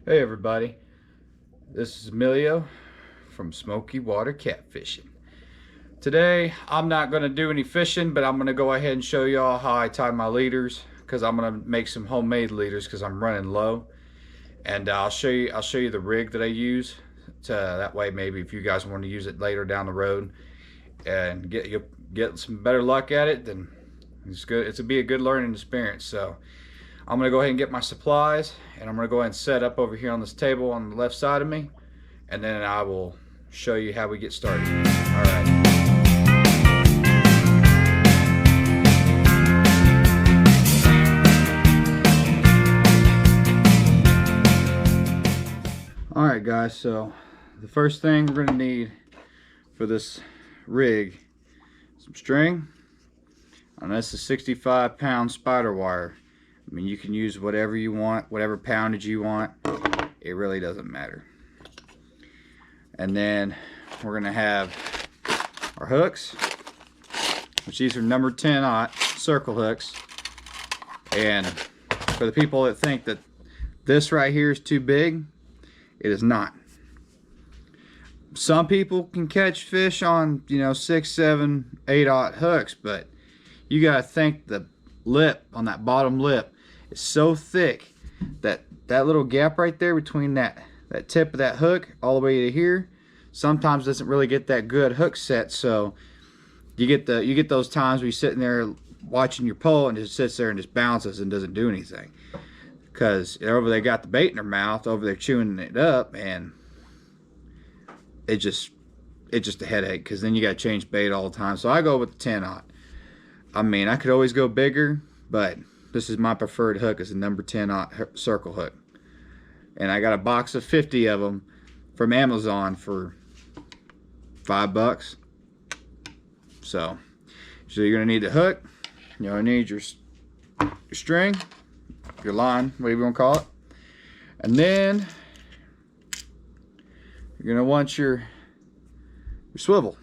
Hey everybody, this is Emilio from Smoky Water Catfishing. Today I'm not going to do any fishing, but I'm going to go ahead and show y'all how I tie my leaders, because I'm going to make some homemade leaders because I'm running low. And I'll show you the rig that I use, to that way maybe if you guys want to use it later down the road and get some better luck at it, then it's good. It'll be a good learning experience. So I'm gonna go ahead and get my supplies, and I'm gonna go ahead and set up over here on this table on the left side of me, and then I will show you how we get started. All right. All right, guys, so the first thing we're gonna need for this rig, some string, and that's a 65-pound spider wire. I mean, you can use whatever you want, whatever poundage you want. It really doesn't matter. And then we're gonna have our hooks, which these are number 10-aught circle hooks. And for the people that think that this right here is too big, it is not. Some people can catch fish on, 6, 7, 8-aught hooks, but you gotta think the lip on that bottom lip is so thick that that little gap right there between that tip of that hook all the way to here sometimes doesn't really get that good hook set. So you get those times where you're sitting there watching your pole and it just sits there and just bounces and doesn't do anything, because over they got the bait in their mouth, over there chewing it up, and it's just a headache, because then you got to change bait all the time. So I go with the 10-aught. I mean, I could always go bigger, but this is my preferred hook, is a number 10-aught circle hook. And I got a box of 50 of them from Amazon for $5. So you're gonna need the hook, you're gonna need your string, your line, whatever you want to call it, and then you're gonna want your swivel,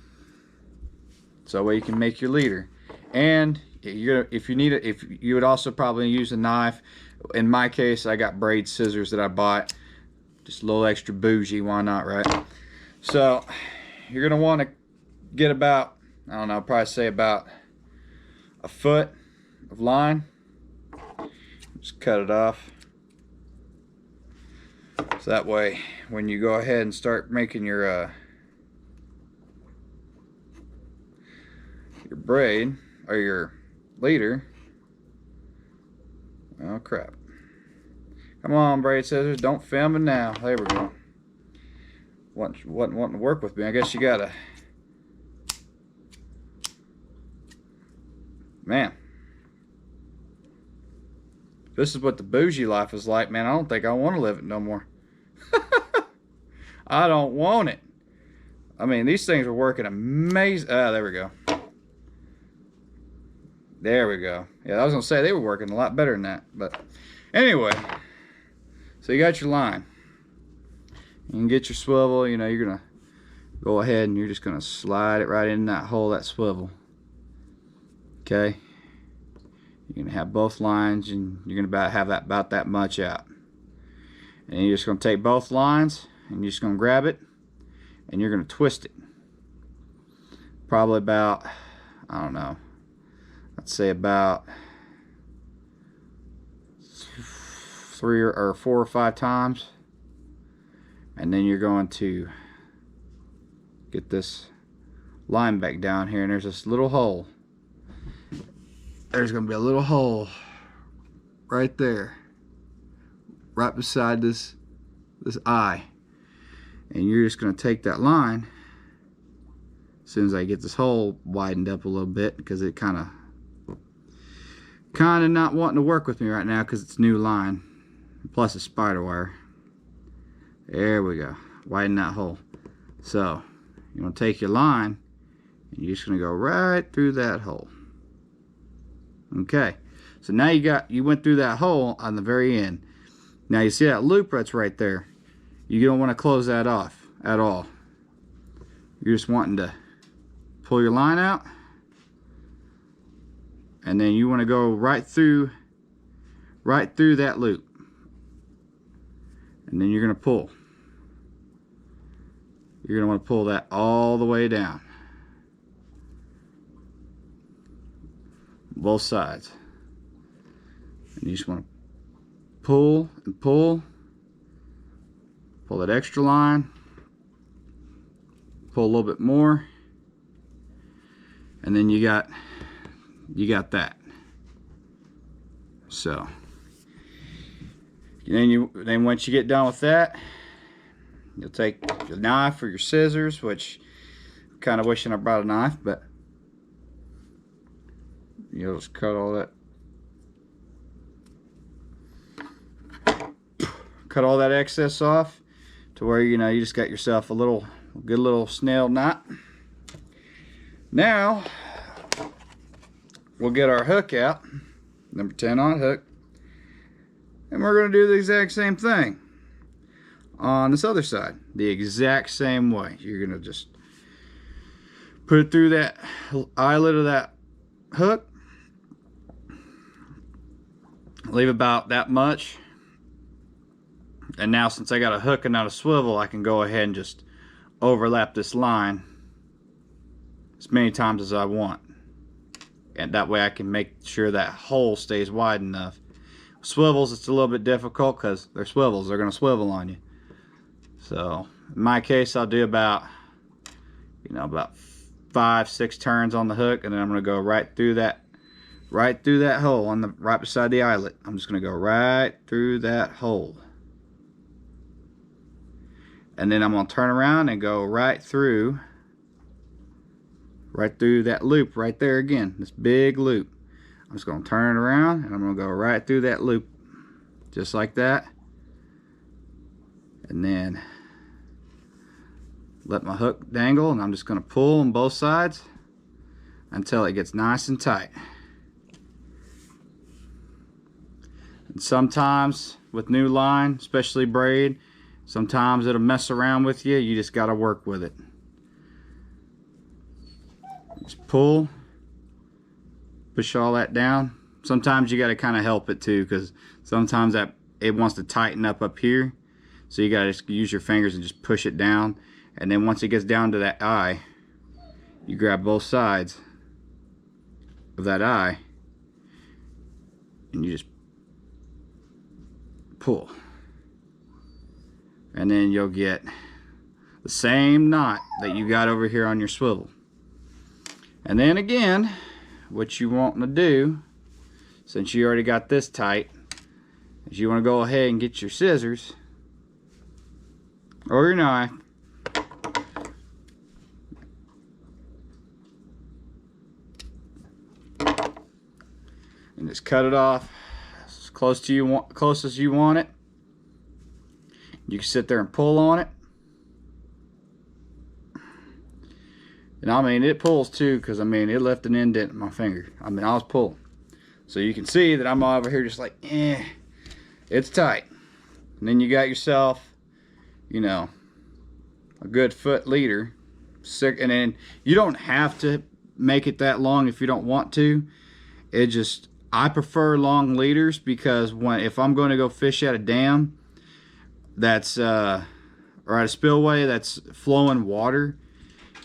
so that way you can make your leader. And if you would also probably use a knife. In my case, I got braid scissors that I bought, just a little extra bougie, why not, right? So you're gonna want to get about, I don't know, probably say about a foot of line. Just cut it off, so that way when you go ahead and start making your braid or your leader, oh crap, come on braid scissors, don't film it now. There we go. Wasn't wanting to work with me. I guess you gotta, man, this is what the bougie life is like, man. I don't think I want to live it no more. I don't want it. I mean, these things are working amazing. Ah, there we go. There we go. Yeah, I was gonna say they were working a lot better than that, but anyway. So you got your line. You can get your swivel. You're gonna go ahead and you're just gonna slide it right in that hole, that swivel. Okay. You're gonna have both lines, and you're gonna have about that much out. And you're just gonna take both lines, and you're just gonna grab it, and you're gonna twist it. Probably about, I don't know, let's say about 3 or 4 or 5 times. And then you're going to get this line back down here, and there's this little hole. There's going to be a little hole right there, right beside this eye. And you're just going to take that line as soon as I get this hole widened up a little bit, because it kind of not wanting to work with me right now because it's new line, plus a spider wire. There we go, widen that hole. So you're going to take your line and you're just going to go right through that hole. Okay, so now you went through that hole on the very end. Now you see that loop that's right there. You don't want to close that off at all. You're just wanting to pull your line out, and then you want to go right through that loop. And then you're going to pull. You're going to want to pull that all the way down. Both sides. And you just want to pull and pull. Pull that extra line. Pull a little bit more. And then you got that. So then once you get done with that, you'll take your knife or your scissors, which I'm kind of wishing I brought a knife, but you'll just cut all that excess off to where you just got yourself a good little snail knot. Now we'll get our hook out, number 10 on hook, and we're going to do the exact same thing on this other side, the exact same way. You're going to just put it through that eyelet of that hook, leave about that much, and now since I got a hook and not a swivel, I can go ahead and just overlap this line as many times as I want, and that way I can make sure that hole stays wide enough. Swivels, it's a little bit difficult because they're swivels, they're going to swivel on you. So in my case, I'll do about 5-6 turns on the hook, and then I'm going to go right through that hole on the right beside the eyelet. I'm just going to go right through that hole, and then I'm going to turn around and go right through that loop right there again, this big loop. I'm just going to turn it around, and I'm going to go right through that loop just like that, and then let my hook dangle, and I'm just going to pull on both sides until it gets nice and tight. And sometimes with new line, especially braid, sometimes it'll mess around with you. You just got to work with it. Just pull, push all that down. Sometimes you got to kind of help it too, because sometimes it wants to tighten up here, so you got to just use your fingers and just push it down. And then once it gets down to that eye, you grab both sides of that eye and you just pull, and then you'll get the same knot that you got over here on your swivel. And then again, what you want to do, since you already got this tight, is you want to go ahead and get your scissors or your knife, and just cut it off as close as you want it. You can sit there and pull on it. And I mean, it pulls too, because I mean, it left an indent in my finger. I mean, I was pulling. So you can see that I'm over here just like, it's tight. And then you got yourself, a good foot leader. And then you don't have to make it that long if you don't want to. I prefer long leaders, because if I'm going to go fish at a dam that's or at a spillway that's flowing water,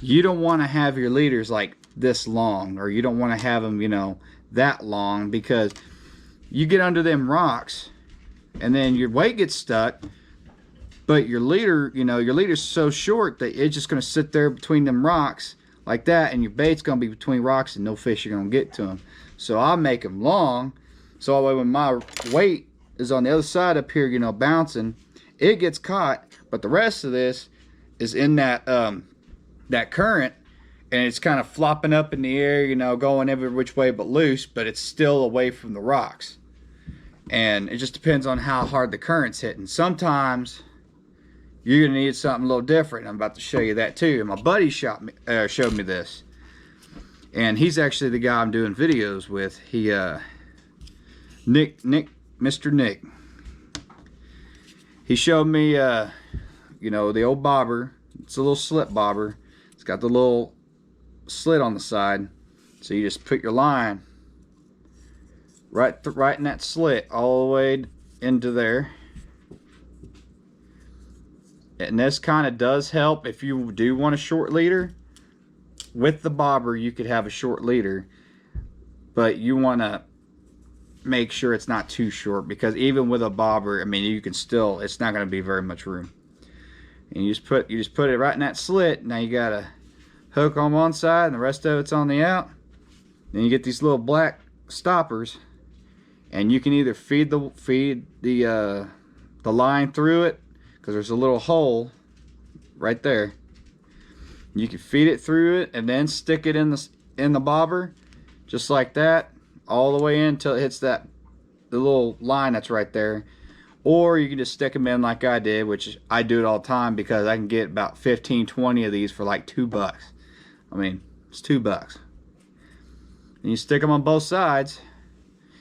you don't want to have your leaders like this long, or you don't want to have them that long, because you get under them rocks and then your weight gets stuck, but your leader, your leader's so short that it's just going to sit there between them rocks like that, and your bait's going to be between rocks and no fish are going to get to them. So I make them long, so that way when my weight is on the other side up here, bouncing, it gets caught, but the rest of this is in that that current, and it's kind of flopping up in the air, going every which way but loose, but it's still away from the rocks. And it just depends on how hard the current's hitting. Sometimes you're gonna need something a little different. I'm about to show you that too. And my buddy showed me this, and he's actually the guy I'm doing videos with. He Mr. Nick. He showed me the old bobber. It's a little slip bobber. It's got the little slit on the side, so you just put your line right in that slit all the way into there, and this kind of does help if you do want a short leader. With the bobber, you could have a short leader, but you want to make sure it's not too short, because even with a bobber, I mean, you can still, it's not going to be very much room. And you just put it right in that slit. Now you got a hook on one side and the rest of it's on the out. Then you get these little black stoppers, and you can either feed the line through it, because there's a little hole right there. You can feed it through it and then stick it in the bobber, just like that, all the way in until it hits the little line that's right there. Or you can just stick them in like I did, which I do it all the time, because I can get about 15-20 of these for like $2. I mean, it's $2. And you stick them on both sides.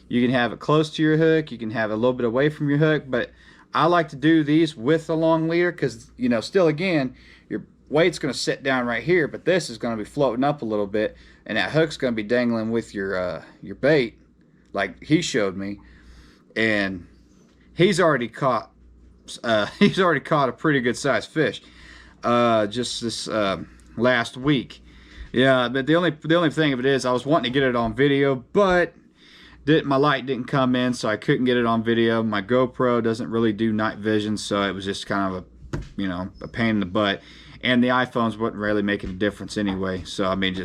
You can have it close to your hook, you can have it a little bit away from your hook, but I like to do these with a long leader, because, you know, still again, your weight's going to sit down right here, but this is going to be floating up a little bit, and that hook's going to be dangling with your bait, like he showed me. And he's already caught a pretty good sized fish just this last week. Yeah, but the only thing of it is, I was wanting to get it on video, but my light didn't come in, so I couldn't get it on video. My GoPro doesn't really do night vision, so it was just kind of a pain in the butt. And the iPhones wasn't really making a difference anyway, so I mean,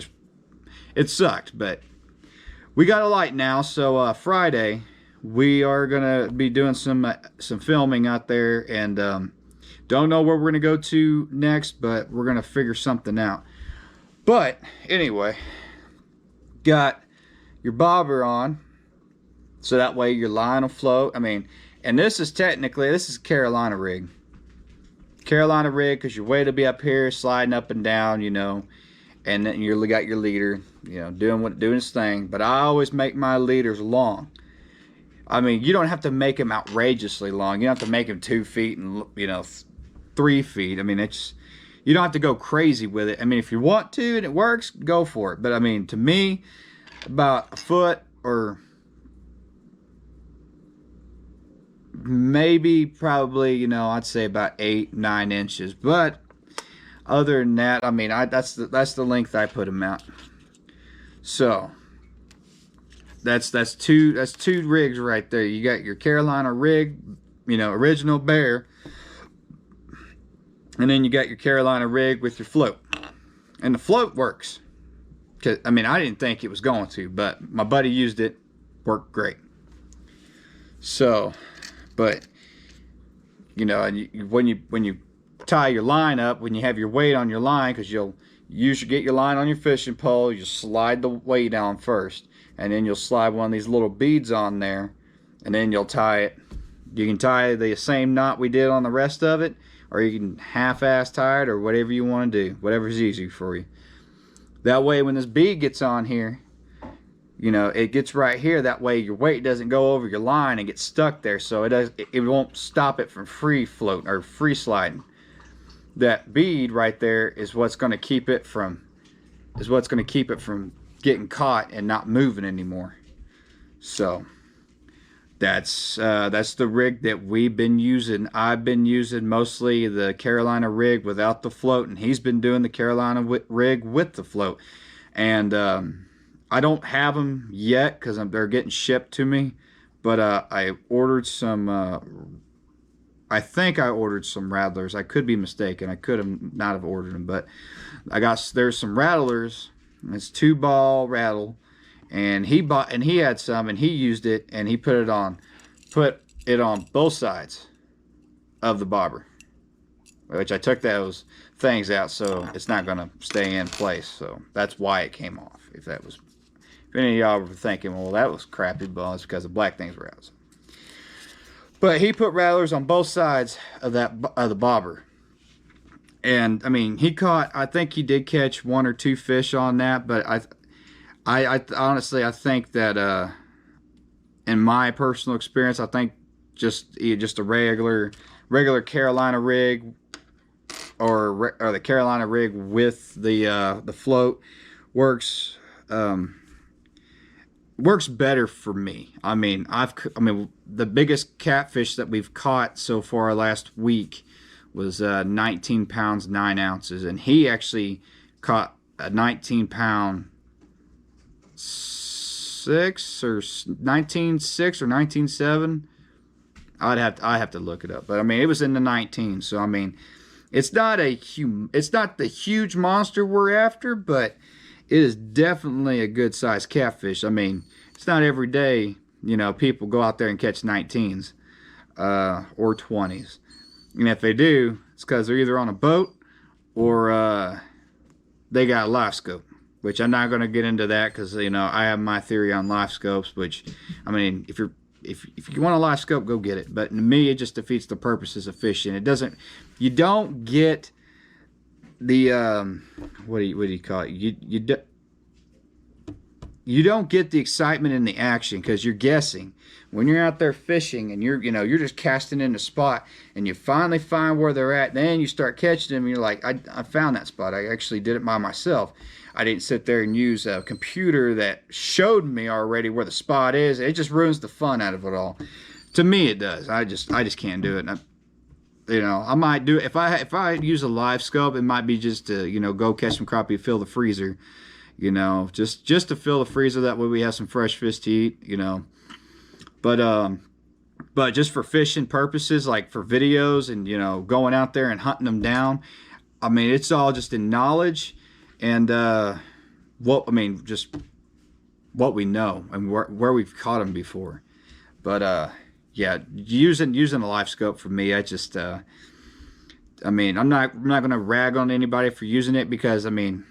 it sucked. But we got a light now, so Friday we are gonna be doing some filming out there, and don't know where we're gonna go to next, but we're gonna figure something out. But anyway, got your bobber on, so that way your line will float. I mean, and this is Carolina rig. Carolina rig, because your weight will be up here sliding up and down, you know, and then you got your leader, you know, doing its thing. But I always make my leaders long. I mean, you don't have to make them outrageously long. You don't have to make them 2 feet and, you know, 3 feet. I mean, you don't have to go crazy with it. I mean, if you want to and it works, go for it. But I mean, to me, about a foot, or maybe probably, you know, I'd say about 8-9 inches. But other than that, I mean, that's the length I put them out. So that's two rigs right there. You got your Carolina rig, you know, original bear, and then you got your Carolina rig with your float. And the float works. I mean, I didn't think it was going to, but my buddy used it, worked great. So, but you know, and when you tie your line up, when you have your weight on your line, because you should get your line on your fishing pole, you slide the weight down first, and then you'll slide one of these little beads on there, and then you'll tie it. You can tie the same knot we did on the rest of it, or you can half-ass tie it, or whatever you want to do, whatever's easy for you. That way, when this bead gets on here, you know, it gets right here. That way your weight doesn't go over your line and get stuck there, so it won't stop it from free floating or free sliding. That bead right there is what's going to keep it from getting caught and not moving anymore. So that's the rig that we've been using. I've been using mostly the Carolina rig without the float, and he's been doing the Carolina rig with the float. And I don't have them yet because they're getting shipped to me, but I ordered some. I think I ordered some rattlers. I could be mistaken. I could have not have ordered them, but there's some rattlers. It's 2-ball rattle, and he had some, and he used it, and he put it on both sides of the bobber, which I took those things out, so it's not gonna stay in place. So that's why it came off. If any of y'all were thinking, well, that was crappy, well, it's because the black things were out. But he put rattlers on both sides of the bobber. And I mean, I think he did catch 1 or 2 fish on that, but I honestly, I think that in my personal experience, I think just a regular Carolina rig, or the Carolina rig with the float works better for me. I mean, the biggest catfish that we've caught so far last week was 19 pounds 9 ounces, and he actually caught a 19-pound 6 or 19.6 or 19.7. I have to look it up, but I mean it was in the 19. So I mean, it's not the huge monster we're after, but it is definitely a good sized catfish. I mean, it's not every day, you know, people go out there and catch 19s or 20s, and if they do, it's because they're either on a boat or they got a live scope. Which I'm not going to get into that because, you know, I have my theory on live scopes. Which, I mean, if you want a live scope, go get it. But to me, it just defeats the purposes of fishing. It doesn't. You don't get the what do you call it? You don't get the excitement in the action because you're guessing. When you're out there fishing and you're just casting in a spot and you finally find where they're at, then you start catching them and you're like, I found that spot. I actually did it by myself. I didn't sit there and use a computer that showed me already where the spot is. It just ruins the fun out of it all. To me, it does. I just can't do it. And I might do it if I use a live scope. It might be just to go catch some crappie, fill the freezer. Just to fill the freezer. That way we have some fresh fish to eat. But just for fishing purposes, like for videos and going out there and hunting them down. I mean, it's all just in knowledge. And just what we know and where we've caught them before. But yeah, using a live scope for me, I'm not gonna rag on anybody for using it because I mean,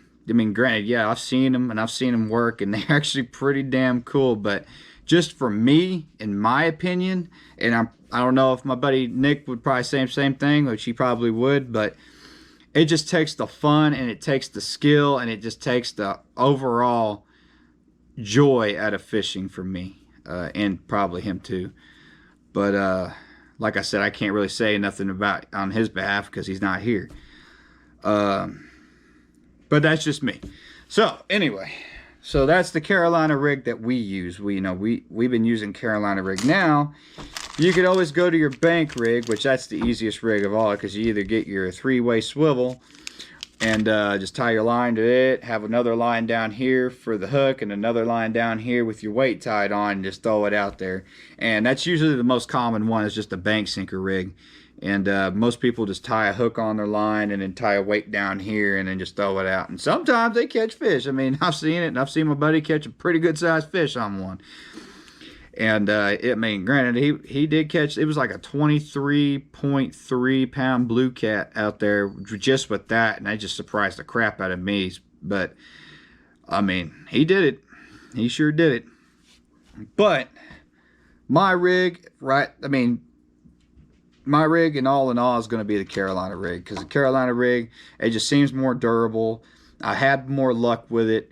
granted, yeah, I've seen them work and they're actually pretty damn cool. But just for me, in my opinion, and I don't know if my buddy Nick would probably say the same thing, which he probably would, but it just takes the fun and it takes the skill and it just takes the overall joy out of fishing for me, and probably him too. But like I said, I can't really say nothing about on his behalf because he's not here. But that's just me. So anyway, so that's the Carolina rig that we use. We've been using Carolina rig. Now you could always go to your bank rig, which that's the easiest rig of all because you either get your 3-way swivel and just tie your line to it, have another line down here for the hook and another line down here with your weight tied on, and just throw it out there. And that's usually the most common one, is just a bank sinker rig. And most people just tie a hook on their line and then tie a weight down here and then just throw it out. And sometimes they catch fish. I mean, I've seen it, and I've seen my buddy catch a pretty good sized fish on one. And granted, he did catch, it was like a 23.3 pound blue cat out there just with that, and that just surprised the crap out of me. But I mean, he did it. He sure did it. But my rig, my rig in all is going to be the Carolina rig, because the Carolina rig, it just seems more durable. I had more luck with it.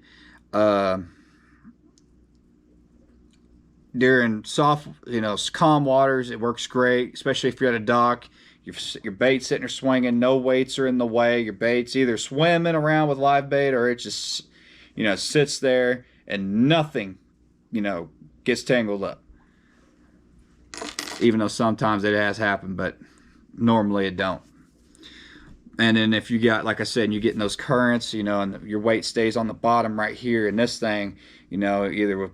During soft, calm waters, it works great, especially if you're at a dock. Your bait's sitting there swinging, no weights are in the way. Your bait's either swimming around with live bait or it just, sits there and nothing, gets tangled up. Even though sometimes it has happened, but normally it don't. And then if you got, like I said, you're getting those currents, and your weight stays on the bottom right here, and this thing, either will,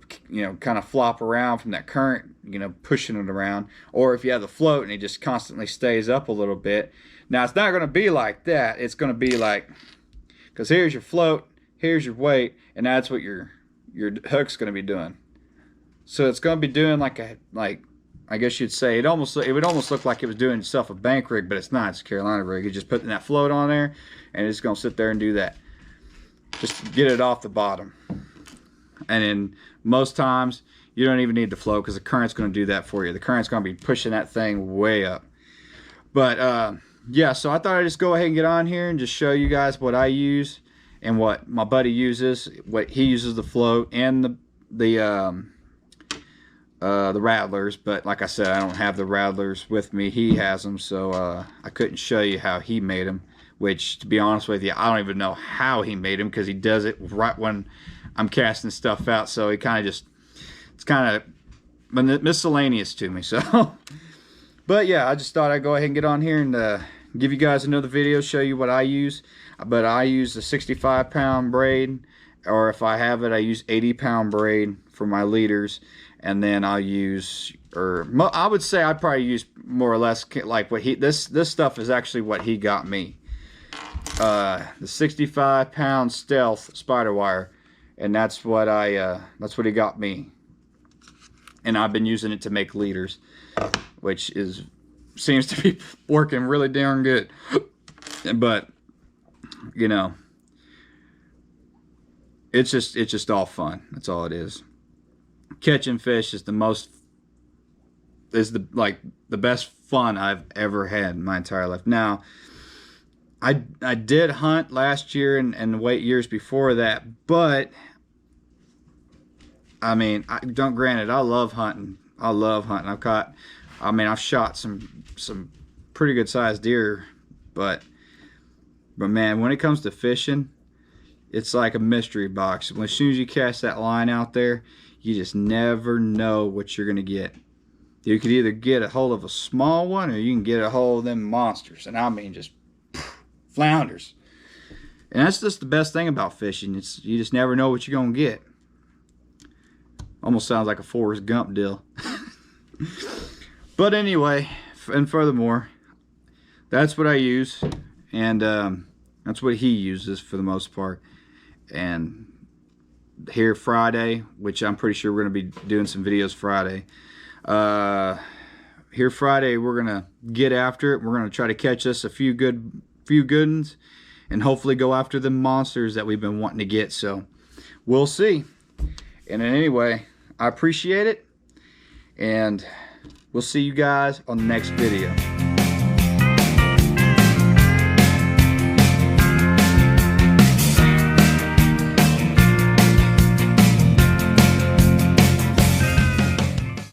kind of flop around from that current, pushing it around, or if you have the float and it just constantly stays up a little bit. Now, it's not going to be like that. It's going to be like, because here's your float, here's your weight, and that's what your hook's going to be doing. So it's going to be doing I guess you'd say, it would almost look like it was doing itself a bank rig, but it's not. It's a Carolina rig. You're just putting that float on there, and it's going to sit there and do that. Just to get it off the bottom. And then most times, you don't even need the float because the current's going to do that for you. The current's going to be pushing that thing way up. But, yeah, so I thought I'd just go ahead and get on here and just show you guys what I use and what my buddy uses, what he uses the float and the rattlers. But like I said, I don't have the rattlers with me. He has them, so I couldn't show you how he made them, which, to be honest with you, I don't even know how he made them because he does it right when I'm casting stuff out. So he kind of just, it's kind of miscellaneous to me. So but yeah, I just thought I'd go ahead and get on here and give you guys another video, show you what I use. But I use the 65-pound braid, or if I have it, I use 80-pound braid for my leaders. And then I'll use, or I would say I'd probably use more or less like what this stuff is actually what he got me. The 65-pound stealth spider wire, and that's what he got me. And I've been using it to make leaders, which seems to be working really darn good. But you know, it's just all fun. That's all it is. Catching fish is the best fun I've ever had in my entire life. Now, I did hunt last year and wait years before that, but I mean, granted, I love hunting. I love hunting. I've shot some pretty good sized deer, but man, when it comes to fishing, it's like a mystery box. As soon as you cast that line out there, you just never know what you're gonna get. You could either get a hold of a small one, or you can get a hold of them monsters, and I mean just flounders. And that's just the best thing about fishing. You just never know what you're gonna get. Almost sounds like a Forrest Gump deal. But anyway, and furthermore, that's what I use, and that's what he uses for the most part. And here Friday, which I'm pretty sure we're going to be doing some videos Friday. Here Friday, we're going to get after it. We're going to try to catch us a few good ones, and hopefully go after the monsters that we've been wanting to get. So we'll see. And anyway, I appreciate it, and we'll see you guys on the next video.